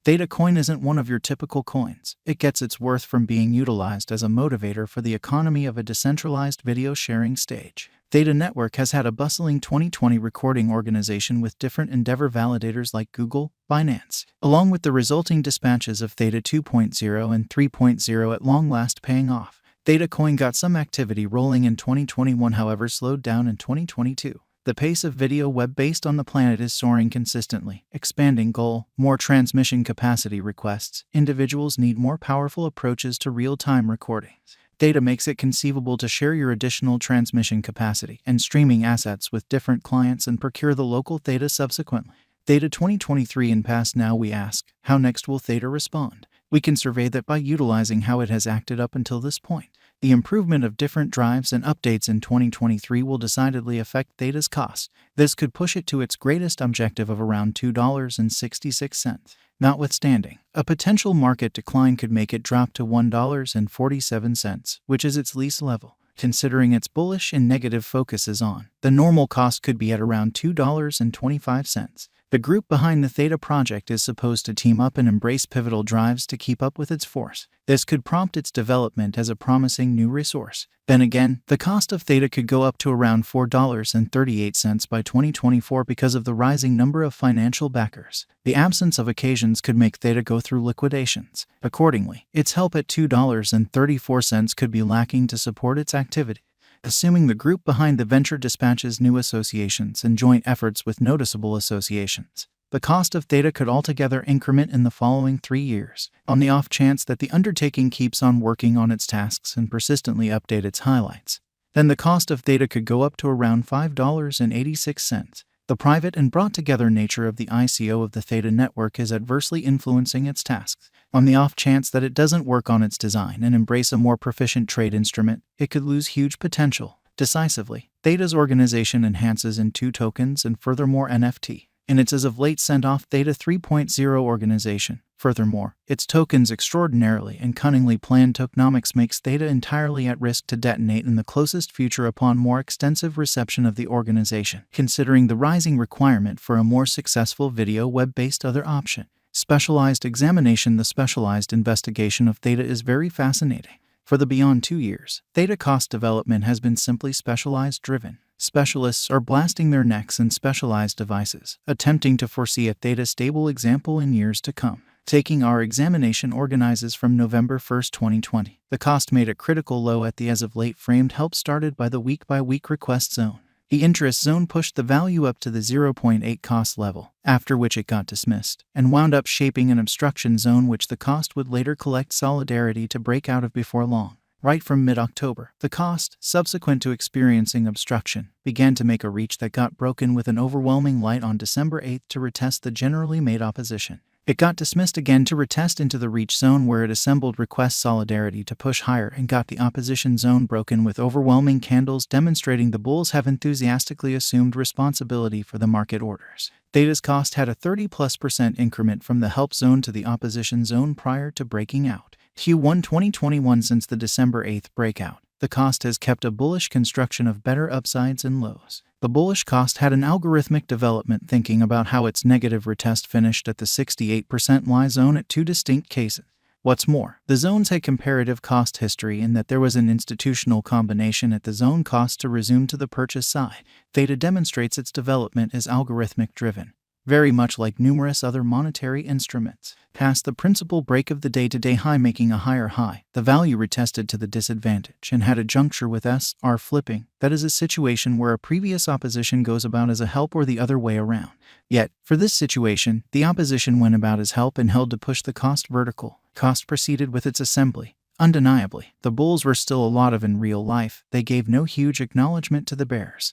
Theta coin isn't one of your typical coins. It gets its worth from being utilized as a motivator for the economy of a decentralized video sharing stage. Theta Network has had a bustling 2020 recording organization with different Endeavor validators like Google, Binance, along with the resulting dispatches of Theta 2.0 and 3.0 at long last paying off. Theta coin got some activity rolling in 2021, however slowed down in 2022. The pace of video web based on the planet is soaring consistently. Expanding goal, more transmission capacity requests. Individuals need more powerful approaches to real-time recordings. Theta makes it conceivable to share your additional transmission capacity and streaming assets with different clients and procure the local Theta subsequently. Theta 2023 and past. Now we ask, how next will Theta respond? We can survey that by utilizing how it has acted up until this point. The improvement of different drives and updates in 2023 will decidedly affect Theta's cost. This could push it to its greatest objective of around $2.66. Notwithstanding, a potential market decline could make it drop to $1.47, which is its least level. Considering its bullish and negative focuses on, the normal cost could be at around $2.25. The group behind the Theta project is supposed to team up and embrace pivotal drives to keep up with its force. This could prompt its development as a promising new resource. Then again, the cost of Theta could go up to around $4.38 by 2024 because of the rising number of financial backers. The absence of occasions could make Theta go through liquidations. Accordingly, its help at $2.34 could be lacking to support its activity. Assuming the group behind the venture dispatches new associations and joint efforts with noticeable associations, the cost of Theta could altogether increment in the following 3 years. On the off chance that the undertaking keeps on working on its tasks and persistently update its highlights, then the cost of Theta could go up to around $5.86. The private and brought-together nature of the ICO of the Theta network is adversely influencing its tasks. On the off chance that it doesn't work on its design and embrace a more proficient trade instrument, it could lose huge potential. Decisively, Theta's organization enhances in 2 tokens and furthermore NFT, and its as of late sent off Theta 3.0 organization. Furthermore, its tokens extraordinarily and cunningly planned tokenomics makes Theta entirely at risk to detonate in the closest future upon more extensive reception of the organization. Considering the rising requirement for a more successful video web-based other option, specialized examination. The specialized investigation of Theta is very fascinating. For the beyond 2 years, Theta cost development has been simply specialized driven. Specialists are blasting their necks in specialized devices, attempting to foresee a Theta stable example in years to come. Taking our examination organizes from November 1, 2020. The cost made a critical low at the as of late framed help started by the week-by-week request zone. The interest zone pushed the value up to the 0.8 cost level, after which it got dismissed, and wound up shaping an obstruction zone which the cost would later collect solidarity to break out of before long. Right from mid-October, the cost, subsequent to experiencing obstruction, began to make a reach that got broken with an overwhelming light on December 8 to retest the generally made opposition. It got dismissed again to retest into the reach zone where it assembled request solidarity to push higher and got the opposition zone broken with overwhelming candles demonstrating the bulls have enthusiastically assumed responsibility for the market orders. Theta's cost had a 30+% increment from the help zone to the opposition zone prior to breaking out. Q1 2021 since the December 8 breakout, the cost has kept a bullish construction of better upsides and lows. The bullish cost had an algorithmic development thinking about how its negative retest finished at the 68% Y zone at 2 distinct cases. What's more, the zones had comparative cost history in that there was an institutional combination at the zone cost to resume to the purchase side. Theta demonstrates its development as algorithmic driven, very much like numerous other monetary instruments. Past the principal break of the day-to-day high making a higher high, the value retested to the disadvantage and had a juncture with SR flipping. That is a situation where a previous opposition goes about as a help or the other way around. Yet, for this situation, the opposition went about as help and held to push the cost vertical. Cost proceeded with its assembly. Undeniably, the bulls were still a lot of in real life. They gave no huge acknowledgement to the bears.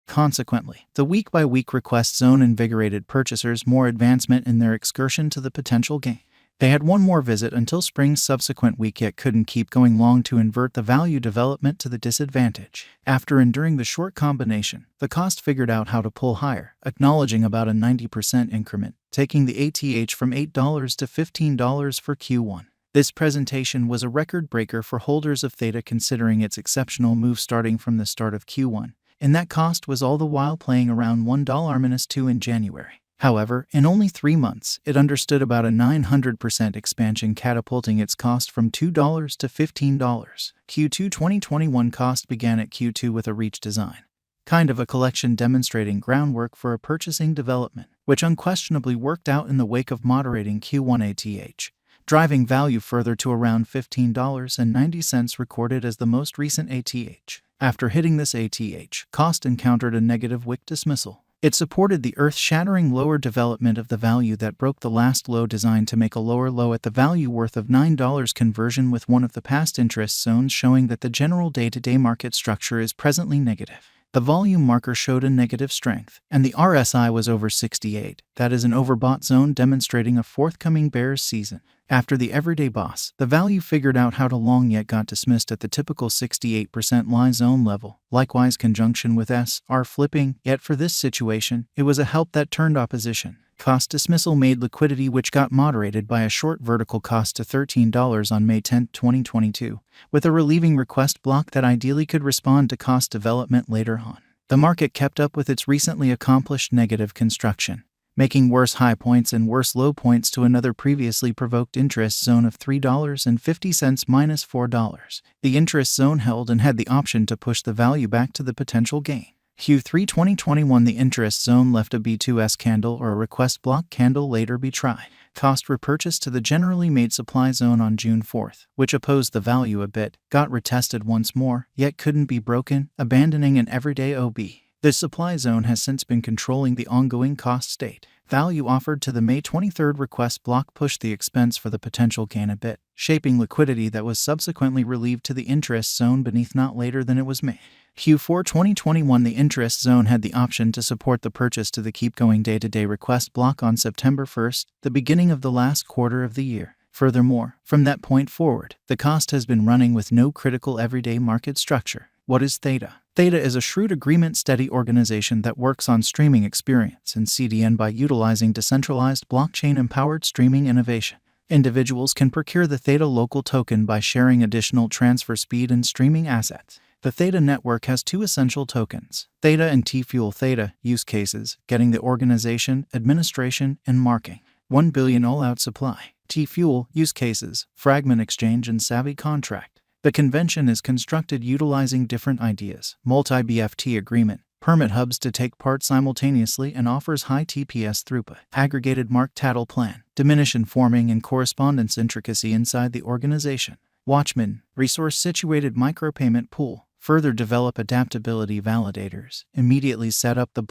Consequently, the week-by-week request zone invigorated purchasers more advancement in their excursion to the potential gain. They had one more visit until spring's subsequent week yet couldn't keep going long to invert the value development to the disadvantage. After enduring the short combination, the cost figured out how to pull higher, acknowledging about a 90% increment, taking the ATH from $8 to $15 for Q1. This presentation was a record breaker for holders of Theta considering its exceptional move starting from the start of Q1. and that cost was all the while playing around $1-2 in January. However, in only 3 months, it understood about a 900% expansion, catapulting its cost from $2 to $15. Q2 2021 cost began at Q2 with a reach design, kind of a collection demonstrating groundwork for a purchasing development, which unquestionably worked out in the wake of moderating Q1 ATH, driving value further to around $15.90 recorded as the most recent ATH. After hitting this ATH, cost encountered a negative wick dismissal. It supported the earth-shattering lower development of the value that broke the last low designed to make a lower low at the value worth of $9 conversion, with one of the past interest zones showing that the general day-to-day market structure is presently negative. The volume marker showed a negative strength, and the RSI was over 68. That is an overbought zone demonstrating a forthcoming bearish season. After the everyday boss, the value figured out how to long yet got dismissed at the typical 68% lie zone level. Likewise, conjunction with SR flipping, yet for this situation, it was a help that turned opposition. Cost dismissal made liquidity, which got moderated by a short vertical cost to $13 on May 10, 2022, with a relieving request block that ideally could respond to cost development later on. The market kept up with its recently accomplished negative construction, making worse high points and worse low points to another previously provoked interest zone of $3.50 minus $4. The interest zone held and had the option to push the value back to the potential gain. Q3 2021, the interest zone left a B2S candle or a request block candle, later be tried. Cost repurchased to the generally made supply zone on June 4th, which opposed the value a bit, got retested once more, yet couldn't be broken, abandoning an everyday OB. This supply zone has since been controlling the ongoing cost state. Value offered to the May 23rd request block pushed the expense for the potential gain a bit, shaping liquidity that was subsequently relieved to the interest zone beneath not later than it was made. Q4 2021, the interest zone had the option to support the purchase to the keep going day-to-day request block on September 1st, the beginning of the last quarter of the year. Furthermore, from that point forward, the cost has been running with no critical everyday market structure. What is Theta? Theta is a shrewd agreement-steady organization that works on streaming experience and CDN by utilizing decentralized blockchain-empowered streaming innovation. Individuals can procure the Theta local token by sharing additional transfer speed and streaming assets. The Theta network has two essential tokens, Theta and tfuel. Theta use cases, getting the organization, administration, and marking. 1 billion all-out supply. tfuel use cases, fragment exchange and savvy contract. The convention is constructed utilizing different ideas, multi-BFT agreement, permit hubs to take part simultaneously, and offers high TPS throughput. Aggregated mark tattle plan, diminish informing and correspondence intricacy inside the organization. Watchman, resource-situated micropayment pool. Further develop adaptability validators. Immediately set up the